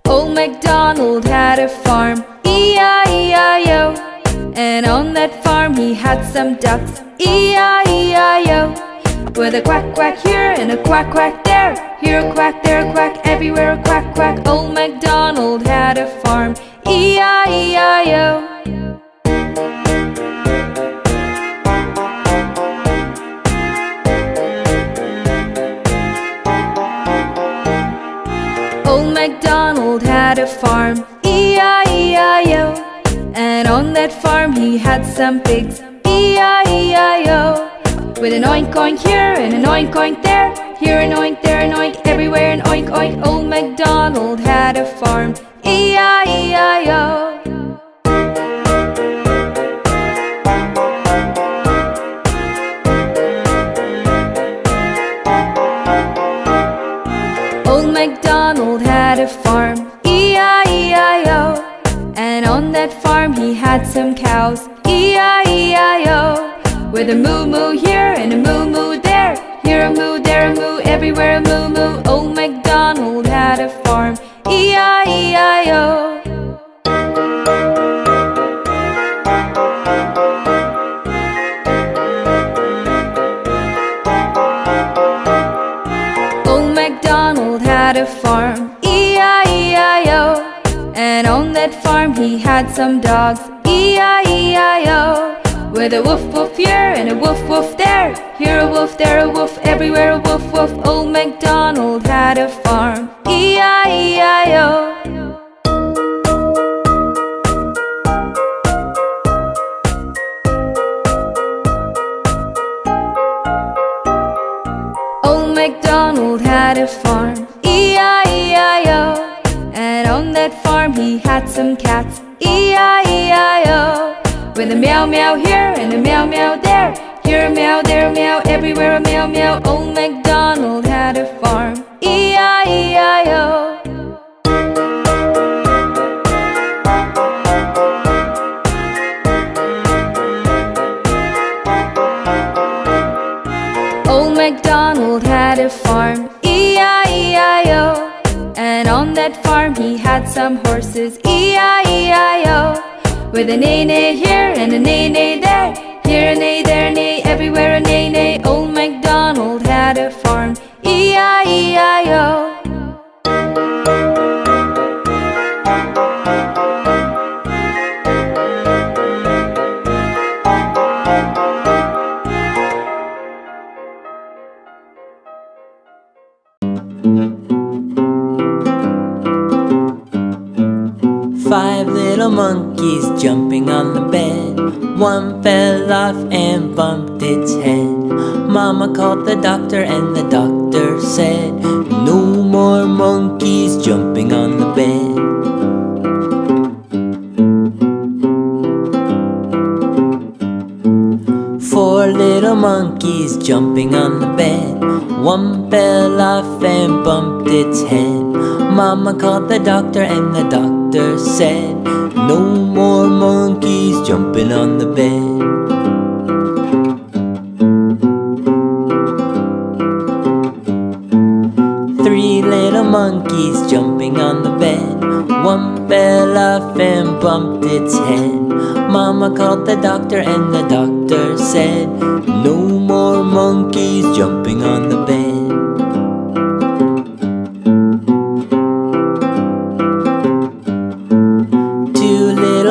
Old MacDonald had a farm, E-I-E-I-O. And on that farm he had some ducks, E-I-E-I-O. With a quack quack here and a quack quack there, here a quack, there a quack, everywhere a quack quack. Old MacDonald had a farm, E-I-E-I-O. Old MacDonald had a farm, E-I-E-I-O. And on that farm he had some pigs, E-I-E-I-O. With an oink oink here and an oink oink there, here an oink, there an oink, everywhere an oink oink. Old MacDonald had a farm, E-I-E-I-O. Old MacDonald had a farm, E-I-E-I-O. And on that farm he had some cows, E-I-E-I-O. With a moo-moo here and a moo-moo there, here a moo, there a moo, everywhere a moo-moo. Old MacDonald had a farm, E-I-E-I-O. Old MacDonald had a farm, E-I-E-I-O. And on that farm he had some dogs, E-I-E-I-O. With a woof woof here and a woof woof there, here a woof, there a woof, everywhere a woof woof. Old MacDonald had a farm, E-I-E-I-O. Old MacDonald had a farm, E-I-E-I-O. And on that farm he had some cats, E-I-E-I-O. With a meow meow here and a meow meow there, here a meow, there a meow, everywhere a meow meow. Old MacDonald had a farm, E-I-E-I-O. Old MacDonald had a farm, E-I-E-I-O. And on that farm he had some horses, E-I-E-I-O. With a neigh-neigh here and a neigh-neigh there, here a neigh, there a neigh, everywhere a neigh-neigh. Old MacDonald had a farm, E-I-E-I-O. Five little monkeys jumping on the bed. One fell off and bumped its head. Mama called the doctor and the doctor said, no more monkeys jumping on the bed. Four little monkeys jumping on the bed. One fell off and bumped its head. Mama called the doctor and the doctor said, no more monkeys jumping on the bed. Three little monkeys jumping on the bed. One fell off and bumped its head. Mama called the doctor and the doctor said, no more monkeys jumping on the bed.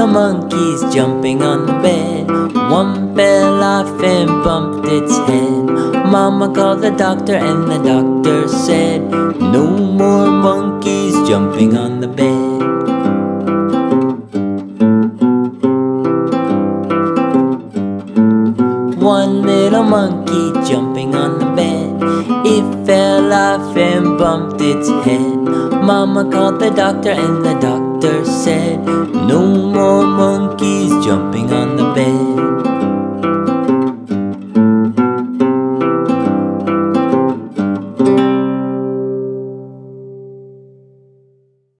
Monkeys jumping on the bed. One fell off and bumped its head. Mama called the doctor and the doctor said, no more monkeys jumping on the bed. One little monkey jumping on the bed. It fell off and bumped its head. Mama called the doctor and the doctor said, no more monkeys jumping on the bed.